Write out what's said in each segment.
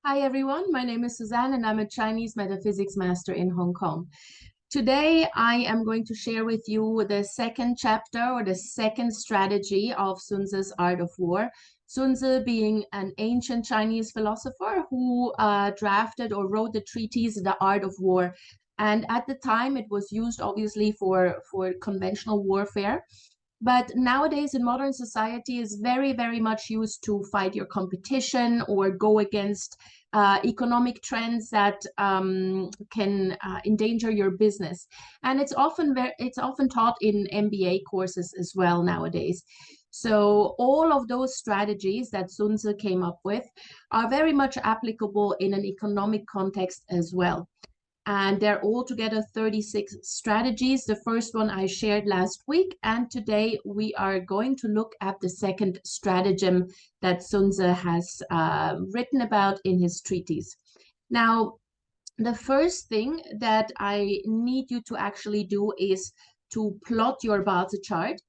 Hi everyone, my name is Suzanne and I'm a Chinese metaphysics master in Hong Kong. Today I am going to share with you the second chapter or the second strategy of Sun Tzu's Art of War. Sun Tzu being an ancient Chinese philosopher who drafted or wrote the treatise, The Art of War. And at the time it was used obviously for conventional warfare. But nowadays in modern society is very, very much used to fight your competition or go against economic trends that can endanger your business. And it's often taught in MBA courses as well nowadays. So all of those strategies that Sun Tzu came up with are very much applicable in an economic context as well. And they're altogether 36 strategies. The first one I shared last week, and today we are going to look at the second stratagem that Sun Tzu has written about in his treatise. Now, the first thing that I need you to actually do is to plot your Bazi chart,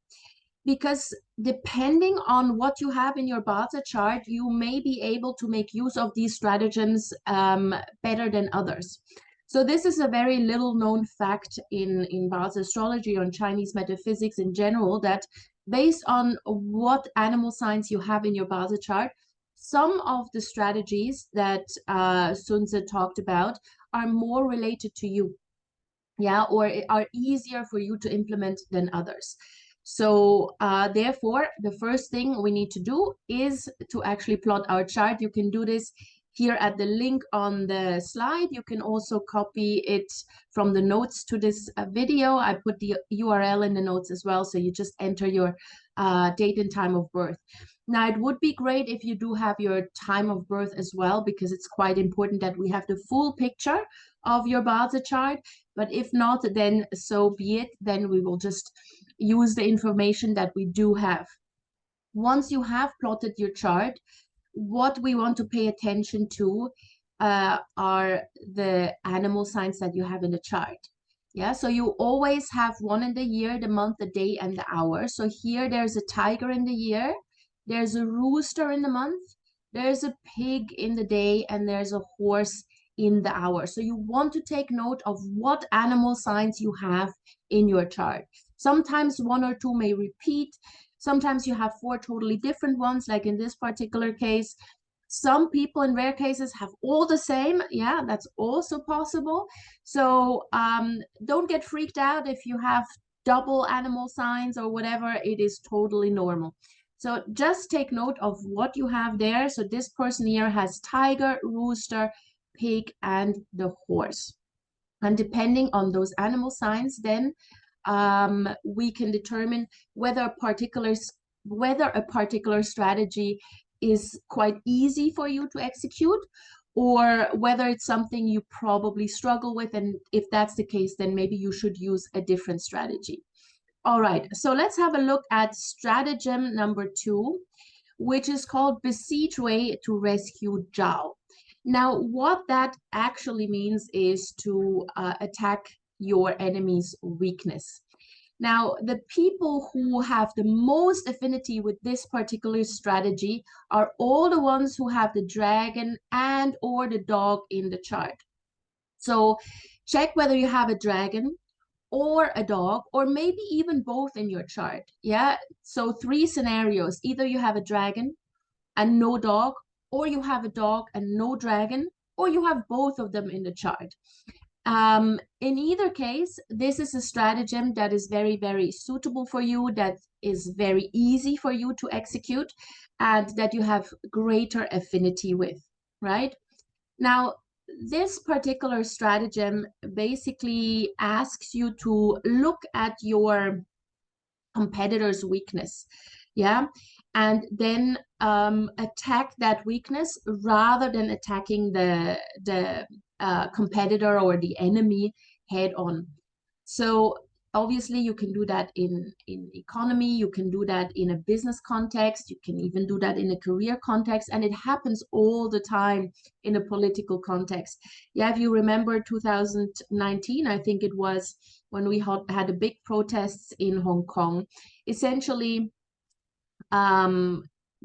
because depending on what you have in your Bazi chart, you may be able to make use of these stratagems better than others. So this is a very little known fact in Bazi astrology or in Chinese metaphysics in general, that based on what animal signs you have in your Bazi chart, some of the strategies that Sun Tzu talked about are more related to you, yeah, or are easier for you to implement than others. So therefore, the first thing we need to do is to actually plot our chart. You can do this here at the link on the slide. You can also copy it from the notes to this video. I put the URL in the notes as well, so you just enter your date and time of birth. Now, it would be great if you do have your time of birth as well, because it's quite important that we have the full picture of your Bazi chart. But if not, then so be it. Then we will just use the information that we do have. Once you have plotted your chart, what we want to pay attention to are the animal signs that you have in the chart. Yeah, so you always have one in the year, the month, the day, and the hour. So here there's a tiger in the year, there's a rooster in the month, there's a pig in the day, and there's a horse in the hour. So you want to take note of what animal signs you have in your chart. Sometimes one or two may repeat. Sometimes you have four totally different ones, like in this particular case. Some people in rare cases have all the same. Yeah, that's also possible. So don't get freaked out if you have double animal signs or whatever. It is totally normal. So just take note of what you have there. So this person here has tiger, rooster, pig, and the horse. And depending on those animal signs, then we can determine whether a particular strategy is quite easy for you to execute, or whether it's something you probably struggle with. And if that's the case, then maybe you should use a different strategy. All right, so let's have a look at stratagem number 2, which is called Besiege Wei to rescue Zhao. Now, what that actually means is to attack your enemy's weakness. Now, the people who have the most affinity with this particular strategy are all the ones who have the dragon and or the dog in the chart. So check whether you have a dragon or a dog, or maybe even both in your chart. Yeah, so 3 scenarios: either you have a dragon and no dog, or you have a dog and no dragon, or you have both of them in the chart. In either case, this is a stratagem that is very, very suitable for you, that is very easy for you to execute, and that you have greater affinity with, right? Now, this particular stratagem basically asks you to look at your competitor's weakness, yeah, and then attack that weakness rather than attacking the competitor or the enemy head on. So obviously you can do that in economy, you can do that in a business context, you can even do that in a career context, and it happens all the time in a political context. Yeah, if you remember 2019, I think it was, when we had a big protests in Hong Kong, essentially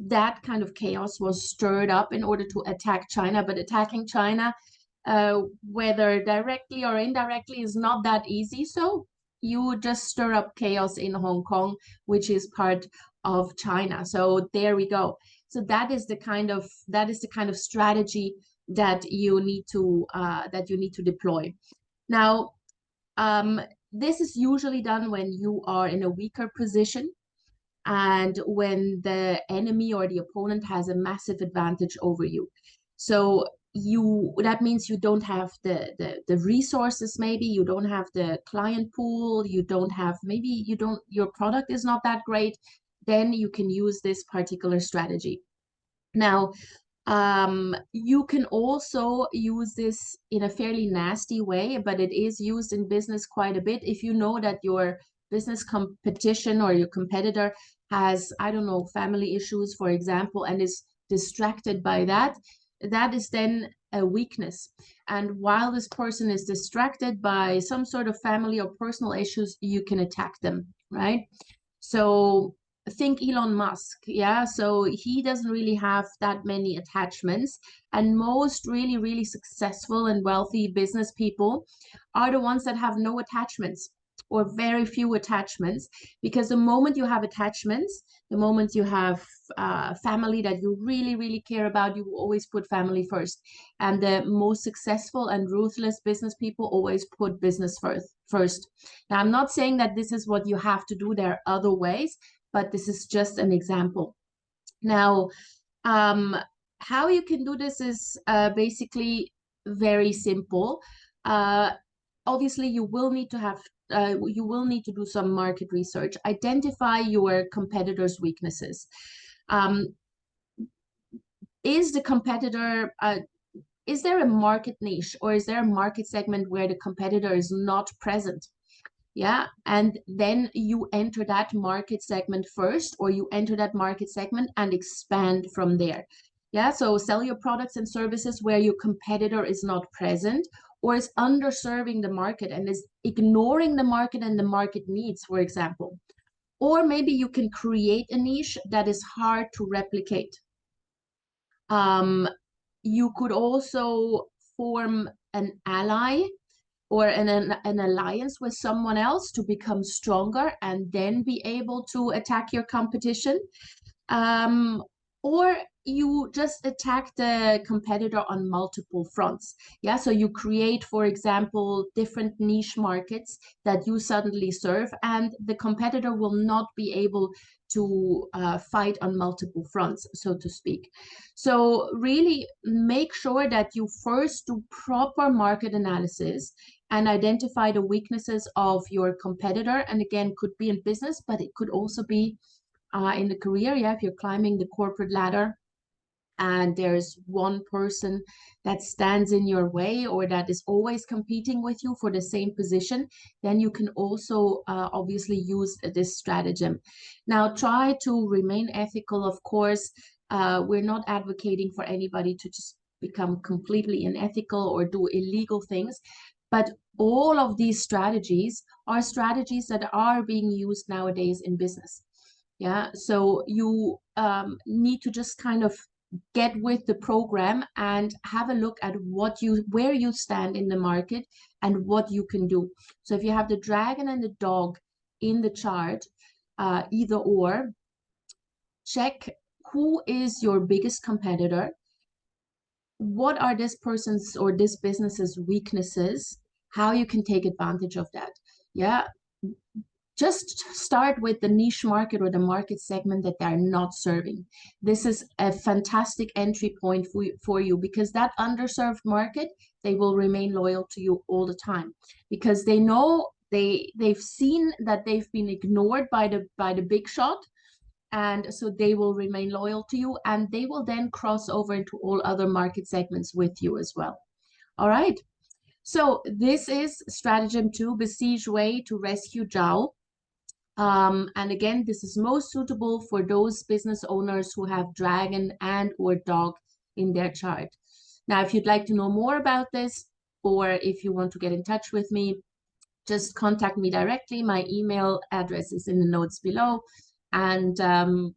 that kind of chaos was stirred up in order to attack China. But attacking China, whether directly or indirectly, is not that easy. So you just stir up chaos in Hong Kong, which is part of China. So there we go. So that is the kind of strategy that you need to deploy. Now, this is usually done when you are in a weaker position and when the enemy or the opponent has a massive advantage over you. So that means you don't have the resources, maybe you don't have the client pool, your product is not that great, then you can use this particular strategy. Now, you can also use this in a fairly nasty way, but it is used in business quite a bit. If you know that your business competition or your competitor has, I don't know, family issues, for example, and is distracted by that, that is then a weakness. And while this person is distracted by some sort of family or personal issues, you can attack them, right? So think Elon Musk, yeah. So he doesn't really have that many attachments, and most really, really successful and wealthy business people are the ones that have no attachments or very few attachments, because the moment you have attachments, the moment you have family that you really, really care about, you always put family first. And the most successful and ruthless business people always put business first. Now, I'm not saying that this is what you have to do. There are other ways, but this is just an example. Now, how you can do this is basically very simple. Obviously, you will need to do some market research. Identify your competitors' weaknesses. Is there a market niche, or is there a market segment where the competitor is not present? Yeah, and then you enter that market segment first, or you enter that market segment and expand from there. Yeah, so sell your products and services where your competitor is not present or is underserving the market and is ignoring the market and the market needs, for example. Or maybe you can create a niche that is hard to replicate. You could also form an ally or an alliance with someone else to become stronger and then be able to attack your competition. Or you just attack the competitor on multiple fronts. Yeah, so you create, for example, different niche markets that you suddenly serve, and the competitor will not be able to fight on multiple fronts, so to speak. So really make sure that you first do proper market analysis and identify the weaknesses of your competitor. And again, could be in business, but it could also be in the career. Yeah, if you're climbing the corporate ladder and there's one person that stands in your way or that is always competing with you for the same position, then you can also obviously use this stratagem. Now, try to remain ethical, of course. We're not advocating for anybody to just become completely unethical or do illegal things, but all of these strategies are strategies that are being used nowadays in business. Yeah, so you need to just kind of get with the program and have a look at where you stand in the market and what you can do. So if you have the dragon and the dog in the chart, either or, check who is your biggest competitor, what are this person's or this business's weaknesses, how you can take advantage of that. Yeah, just start with the niche market or the market segment that they're not serving. This is a fantastic entry point for you, because that underserved market, they will remain loyal to you all the time, because they know they've seen that they've been ignored by the big shot, and so they will remain loyal to you, and they will then cross over into all other market segments with you as well. All right. So this is Stratagem 2, Besiege Wei to Rescue Zhao. And again, this is most suitable for those business owners who have dragon and or dog in their chart. Now, if you'd like to know more about this, or if you want to get in touch with me, just contact me directly. My email address is in the notes below. And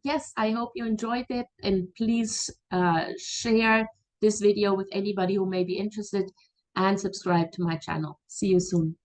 yes, I hope you enjoyed it, and please share this video with anybody who may be interested and subscribe to my channel. See you soon.